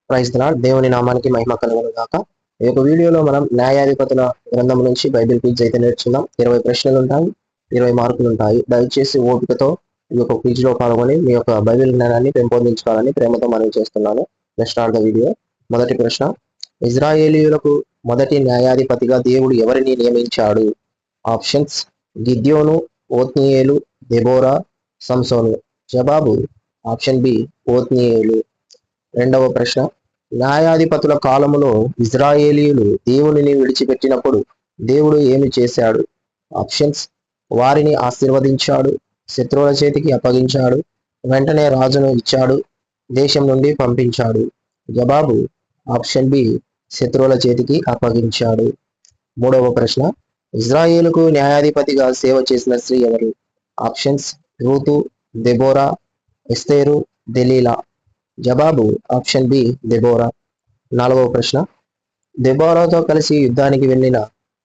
Praise the lord. దేవుని నామానికి మహిమ కలుగును గాక. ఈ యొక్క వీడియోలో మనం న్యాయాధిపతుల గ్రంథం నుంచి బైబిల్ క్విజ్ అయితే నేర్చుకుందాం. 20 ప్రశ్నలు ఉంటాయి, 20 మార్కులు ఉంటాయి. దయచేసి ఓపికతో ఈ యొక్క క్విజ్ లో పాల్గొని మీ యొక్క బైబిల్ జ్ఞానాన్ని పెంపొందించుకోవాలని ప్రేమతో మనవి చేస్తున్నాను. Let's start the video. మొదటి ప్రశ్న, ఇజ్రాయేలీయులకు మొదటి న్యాయాధిపతిగా దేవుడు ఎవరిని నియమించాడు? ఆప్షన్స్: గిద్యోను, ఓత్నియేలు, దెబోరా, సంసోను. జవాబు ఆప్షన్ బి, ఓత్నియేలు. రెండవ ప్రశ్న, న్యాయాధిపతుల కాలములో ఇజ్రాయేలీయులు దేవునిని విడిచిపెట్టినప్పుడు దేవుడు ఏమి చేశాడు? ఆప్షన్స్: వారిని ఆశీర్వదించాడు, శత్రువుల చేతికి అప్పగించాడు, వెంటనే రాజును ఇచ్చాడు, దేశం నుండి పంపించాడు. జవాబు ఆప్షన్ బి, శత్రువుల చేతికి అప్పగించాడు. మూడవ ప్రశ్న, ఇజ్రాయేలుకు న్యాయాధిపతిగా సేవ చేసిన స్త్రీ ఎవరు? ఆప్షన్స్: రూతు, దెబోరా, ఎస్తేరు, దెలీలా. జవాబు ఆప్షన్ బి, దెబోరా. నాలుగవ ప్రశ్న, దెబోరాతో కలిసి యుద్ధానికి వెళ్ళిన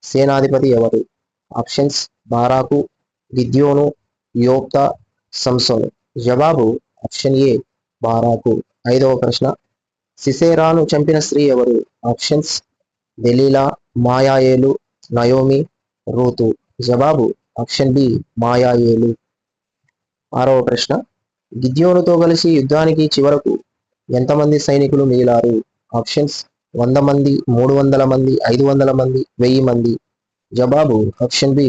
సేనాధిపతి ఎవరు? ఆప్షన్స్: బారాకు, గిద్యోను, యోప్తా, సంసోను. జవాబు ఆప్షన్ ఏ, బారాకు. ఐదవ ప్రశ్న, సిసేరాను చంపిన స్త్రీ ఎవరు? ఆప్షన్స్: దెలీలా, మాయాయేలు, నయోమి, రూతు. జవాబు ఆప్షన్ బి, మాయాయేలు. ఆరవ ప్రశ్న, గిద్యోనుతో కలిసి యుద్ధానికి చివరకు ఎంతమంది సైనికులు మిగిలారు? ఆప్షన్స్: 100 మంది, 300 మంది, 500 మంది, 1000 మంది. జవాబు ఆప్షన్ బి,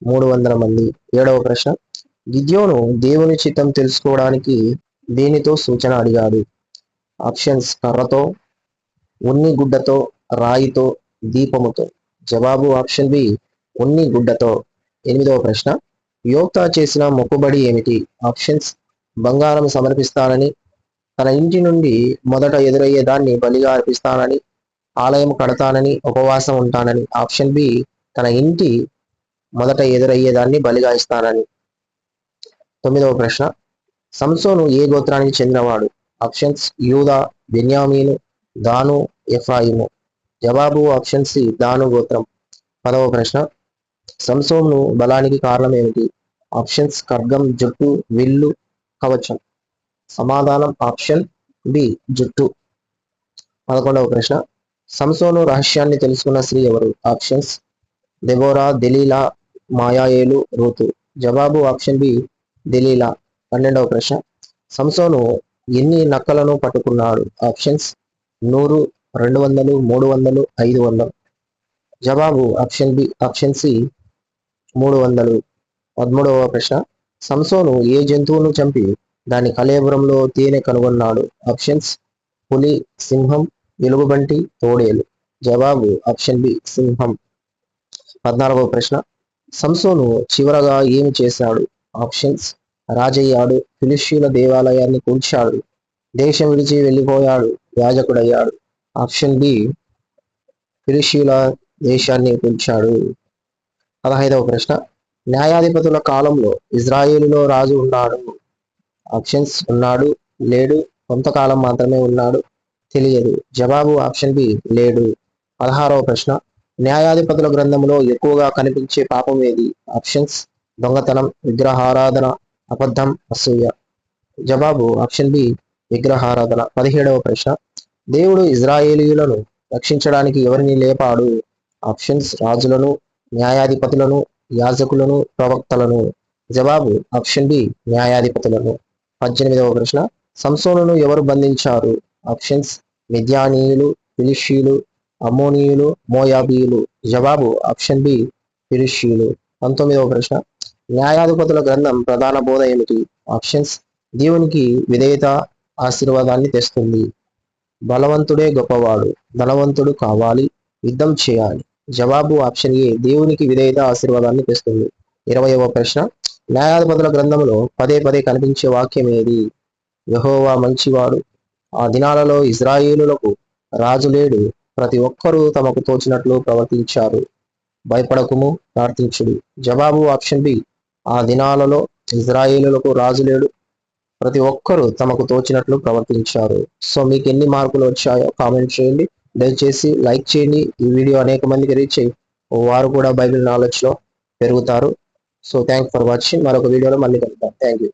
300 మంది. ఏడవ ప్రశ్న, గిద్యోను దేవుని చిత్తం తెలుసుకోవడానికి దేనితో సూచన అడిగాడు? ఆప్షన్స్: కర్రతో, ఉన్ని గుడ్డతో, రాయితో, దీపముతో. జవాబు ఆప్షన్ బి, ఉన్ని గుడ్డతో. ఎనిమిదవ ప్రశ్న, యోక్తా చేసిన మొక్కుబడి ఏమిటి? ఆప్షన్స్: బంగారం సమర్పిస్తానని, తన ఇంటి నుండి మొదట ఎదురయ్యే దాన్ని బలిగా అర్పిస్తానని, ఆలయం కడతానని, ఉపవాసం ఉంటానని. ఆప్షన్ బి, తన ఇంటి మొదట ఎదురయ్యేదాన్ని బలిగా ఇస్తానని. తొమ్మిదవ ప్రశ్న, సంసోను ఏ గోత్రానికి చెందినవాడు? ఆప్షన్స్: యూదా, బెన్యామీను, దాను, ఎఫ్రాయిము. జవాబు ఆప్షన్ సి, దాను గోత్రం. పదవ ప్రశ్న, సంసోను బలానికి కారణం ఏమిటి? ఆప్షన్స్: ఖడ్గం, జుట్టు, విల్లు, కవచం. సమాధానం ఆప్షన్ బి, జుట్టు. 11వ ప్రశ్న, సంసోను రహస్యాన్ని తెలుసుకున్న స్త్రీ ఎవరు? ఆప్షన్స్: దెబోరా, దెలీలా, మాయాయేలు, రూతు. జవాబు ఆప్షన్ బి, దెలీలా. 12వ ప్రశ్న, సంసోను ఎన్ని నక్కలను పట్టుకున్నాడు? ఆప్షన్స్: 100, 200, 300, 500. జవాబు ఆప్షన్ బి, ఆప్షన్ సి, 300. 13వ ప్రశ్న, సంసోను ఏ జంతువును చంపి దాని కళేబరంలో తేనె కనుగొన్నాడు? ఆప్షన్స్: పులి, సింహం, ఎలుగుబంటి, తోడేలు. జవాబు ఆప్షన్ బి, సింహం. 14వ ప్రశ్న, సంసోను చివరగా ఏమి చేశాడు? ఆప్షన్స్: రాజయ్యాడు, ఫిలిష్తీయుల దేవాలయాన్ని కూల్చాడు, దేశం విడిచి వెళ్ళిపోయాడు, యాజకుడయ్యాడు. ఆప్షన్ బి, ఫిలిష్తీయుల దేశాన్ని కూల్చాడు. 15వ ప్రశ్న, న్యాయాధిపతుల కాలంలో ఇజ్రాయేలులో రాజు ఉన్నాడు? ఆప్షన్స్: ఉన్నాడు, లేడు, కొంతకాలం మాత్రమే ఉన్నాడు, తెలియదు. జవాబు ఆప్షన్ బి, లేడు. 16వ ప్రశ్న, న్యాయాధిపతుల గ్రంథంలో ఎక్కువగా కనిపించే పాపం ఏది? ఆప్షన్స్: దొంగతనం, విగ్రహారాధన, అబద్ధం, అసూయ. జవాబు ఆప్షన్ బి, విగ్రహారాధన. 17వ ప్రశ్న, దేవుడు ఇజ్రాయేలీయులను రక్షించడానికి ఎవరిని లేపాడు? ఆప్షన్స్: రాజులను, న్యాయాధిపతులను, యాజకులను, ప్రవక్తలను. జవాబు ఆప్షన్ బి, న్యాయాధిపతులను. 18వ ప్రశ్న, సంసోనును ఎవరు బంధించారు? ఆప్షన్స్: మిద్యానీయులు, ఫిలిష్తీయులు, అమ్మోనీయులు, మోయాబీయులు. జవాబు ఆప్షన్ బి, ఫిలిష్తీయులు. 19వ ప్రశ్న, న్యాయాధిపతుల గ్రంథం ప్రధాన బోధ ఏమిటి? ఆప్షన్స్: దేవునికి విధేయత ఆశీర్వాదాన్ని తెస్తుంది, బలవంతుడే గొప్పవాడు, ధనవంతుడు కావాలి, యుద్ధం చేయాలి. జవాబు ఆప్షన్ ఏ, దేవునికి విధేయత ఆశీర్వాదాన్ని తెస్తుంది. 20వ ప్రశ్న, న్యాయాధిపతుల గ్రంథంలో పదే పదే కనిపించే వాక్యం ఏది? యెహోవా మంచివాడు, ఆ దినాలలో ఇజ్రాయేలులకు రాజు లేడు, ప్రతి ఒక్కరూ తమకు తోచినట్లు ప్రవర్తించారు, భయపడకుము, ప్రార్థించుడు. జవాబు ఆప్షన్ బి, ఆ దినాలలో ఇజ్రాయేలులకు రాజు లేడు, ప్రతి ఒక్కరూ తమకు తోచినట్లు ప్రవర్తించారు. సో మీకు ఎన్ని మార్కులు వచ్చాయో కామెంట్ చేయండి. దయచేసి లైక్ చేయండి. ఈ వీడియో అనేక మందికి రీచ్ అయ్యి వారు కూడా బైబిల్ నాలెడ్జ్లో పెరుగుతారు. So thank for watching. మరొక వీడియోలో మళ్ళీ కలుద్దాం. Thank you.